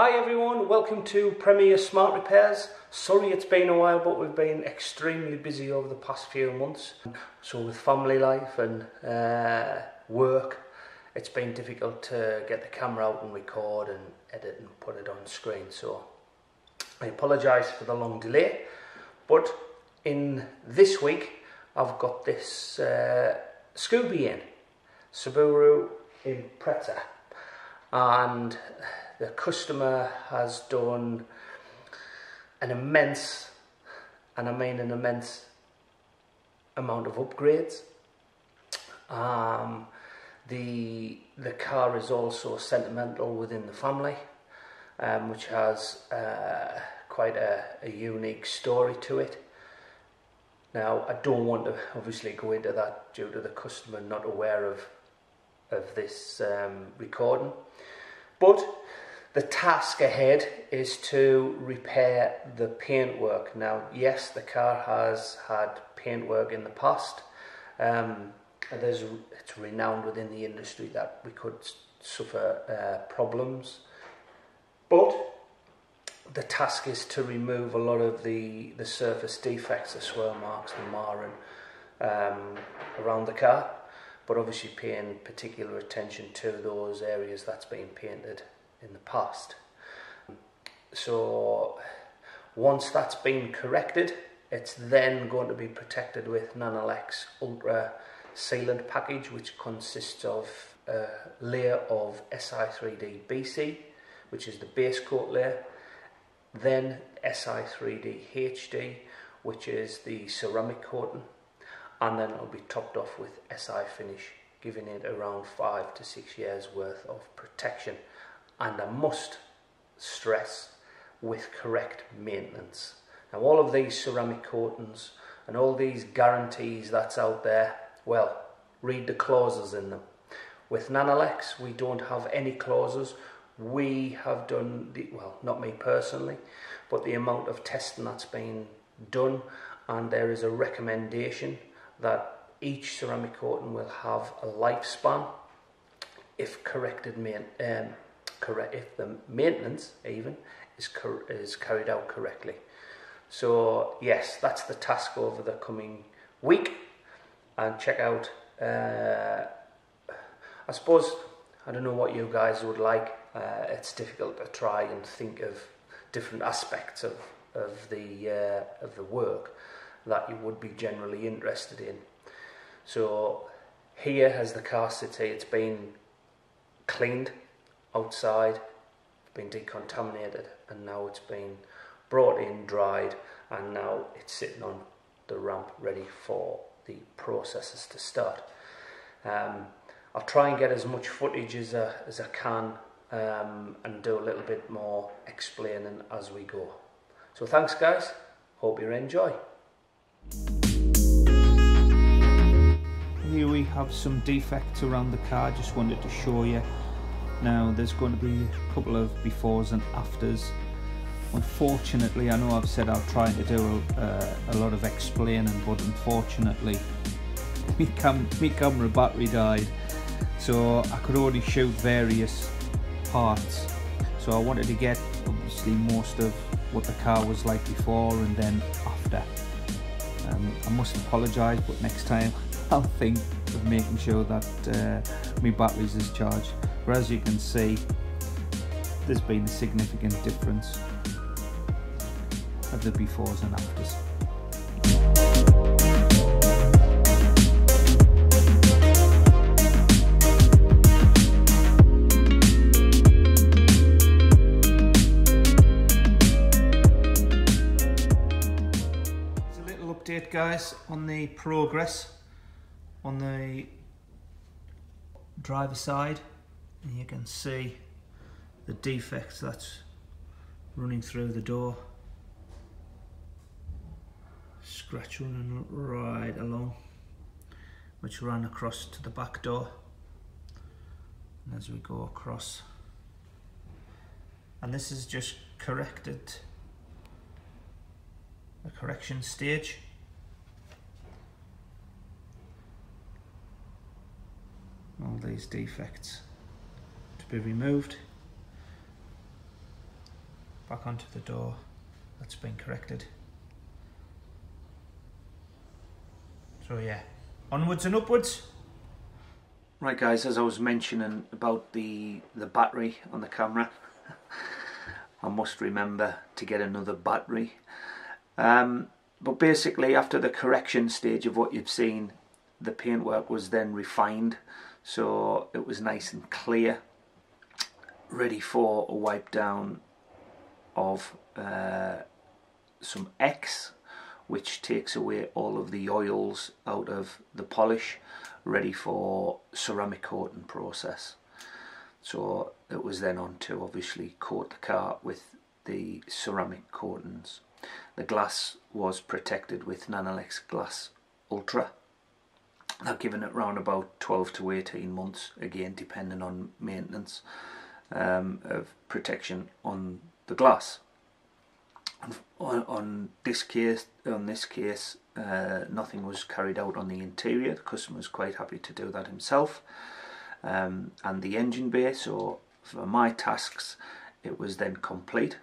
Hi everyone, welcome to Premier Smart Repairs. Sorry it's been a while, but we've been extremely busy over the past few months. So with family life and work, it's been difficult to get the camera out and record and edit and put it on screen. So I apologise for the long delay, but in this week I've got this Scooby in, Subaru Impreza, and the customer has done an immense, and I mean an immense amount of upgrades. The car is also sentimental within the family, which has quite a unique story to it. Now, I don't want to obviously go into that due to the customer not aware of this recording, but the task ahead is to repair the paintwork. Now, yes, the car has had paintwork in the past. It's renowned within the industry that we could suffer problems, but the task is to remove a lot of the surface defects, the swirl marks, the marring around the car, but obviously paying particular attention to those areas that's been painted in the past. So once that's been corrected, it's then going to be protected with Nanolex Ultra sealant package, which consists of a layer of Si3D BC, which is the base coat layer, then Si3D HD, which is the ceramic coating, and then it'll be topped off with Si finish, giving it around 5 to 6 years worth of protection. And I must stress, with correct maintenance. Now, all of these ceramic coatings and all these guarantees that's out there, well, read the clauses in them. With Nanolex, we don't have any clauses. We have done, well, not me personally, but the amount of testing that's been done, and there is a recommendation that each ceramic coating will have a lifespan if if the maintenance even is carried out correctly. So yes, that's the task over the coming week. And check out, I suppose, I don't know what you guys would like. It's difficult to try and think of different aspects of the work that you would be generally interested in. So here, as the car sits here, it's been cleaned outside, been decontaminated, and now it's been brought in, dried, and now it's sitting on the ramp ready for the processes to start. I'll try and get as much footage as I can and do a little bit more explaining as we go. So thanks guys, hope you enjoy. Here we have some defects around the car, just wanted to show you. Now there's going to be a couple of befores and afters. Unfortunately, I know I've said I'm trying to do a lot of explaining, but unfortunately my camera battery died, so I could only shoot various parts. So I wanted to get obviously most of what the car was like before and then after. I must apologise, but next time I'll think of making sure that my batteries is charged. But as you can see, there's been a significant difference of the befores and afters. It's a little update, guys, on the progress on the driver side, and you can see the defects that's running through the door, scratch running right along, which ran across to the back door, and as we go across, and this is just corrected, a correction stage. All these defects to be removed. back onto the door. That's been corrected. So yeah, onwards and upwards. Right guys, as I was mentioning about the battery on the camera, I must remember to get another battery. But basically, after the correction stage of what you've seen, the paintwork was then refined, so it was nice and clear, ready for a wipe down of some X, which takes away all of the oils out of the polish, ready for ceramic coating process. So it was then on to obviously coat the car with the ceramic coatings. The glass was protected with Nanolex Glass Ultra. I've given it around about 12 to 18 months, again depending on maintenance, of protection on the glass. On this case, nothing was carried out on the interior. The customer was quite happy to do that himself. And the engine bay, so for my tasks it was then complete.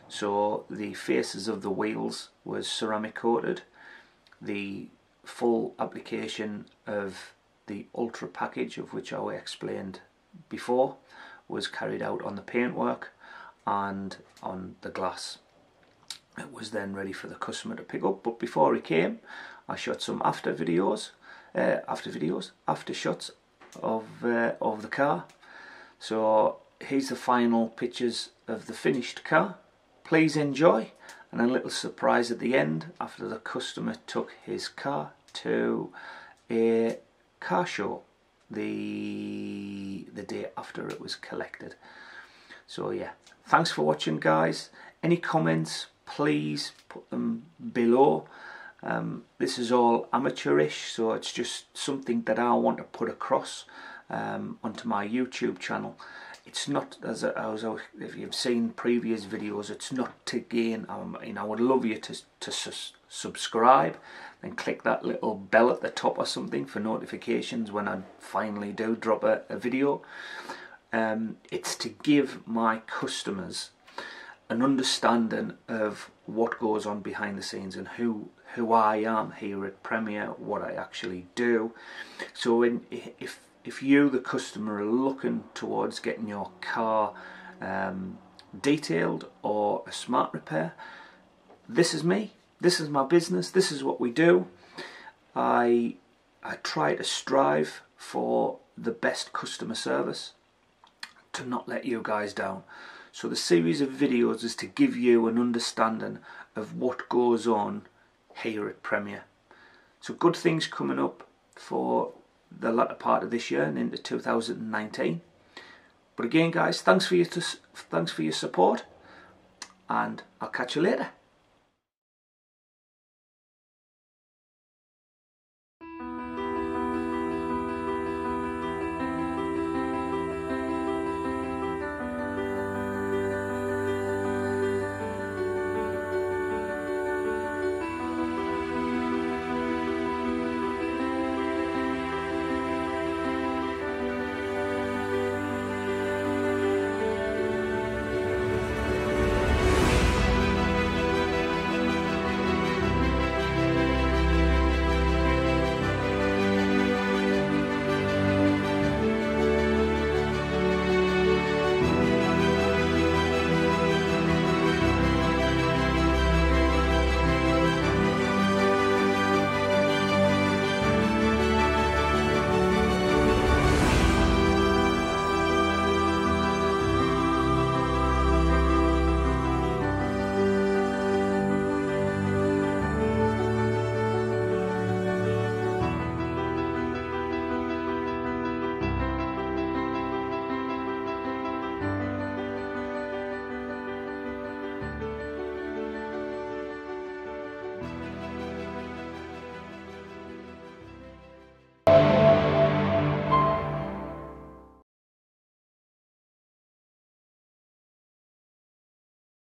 So the faces of the wheels was ceramic coated. The full application of the Ultra package, of which I explained before, was carried out on the paintwork and on the glass. It was then ready for the customer to pick up, but before he came I shot some after shots of the car. So here's the final pictures of the finished car. Please enjoy, and a little surprise at the end after the customer took his car to a car show the day after it was collected. So yeah, thanks for watching guys. Any comments, please put them below. This is all amateurish, so it's just something that I want to put across onto my YouTube channel. It's not, as if you've seen previous videos, it's not to gain. I would love you to subscribe and click that little bell at the top or something for notifications when I finally do drop a video. It's to give my customers an understanding of what goes on behind the scenes and who I am here at Premier, what I actually do. So if you, the customer, are looking towards getting your car detailed or a smart repair, this is me, this is my business, this is what we do. I try to strive for the best customer service, to not let you guys down. So the series of videos is to give you an understanding of what goes on here at Premier. So good things coming up for the latter part of this year and into 2019. But again guys, thanks for your support, and I'll catch you later.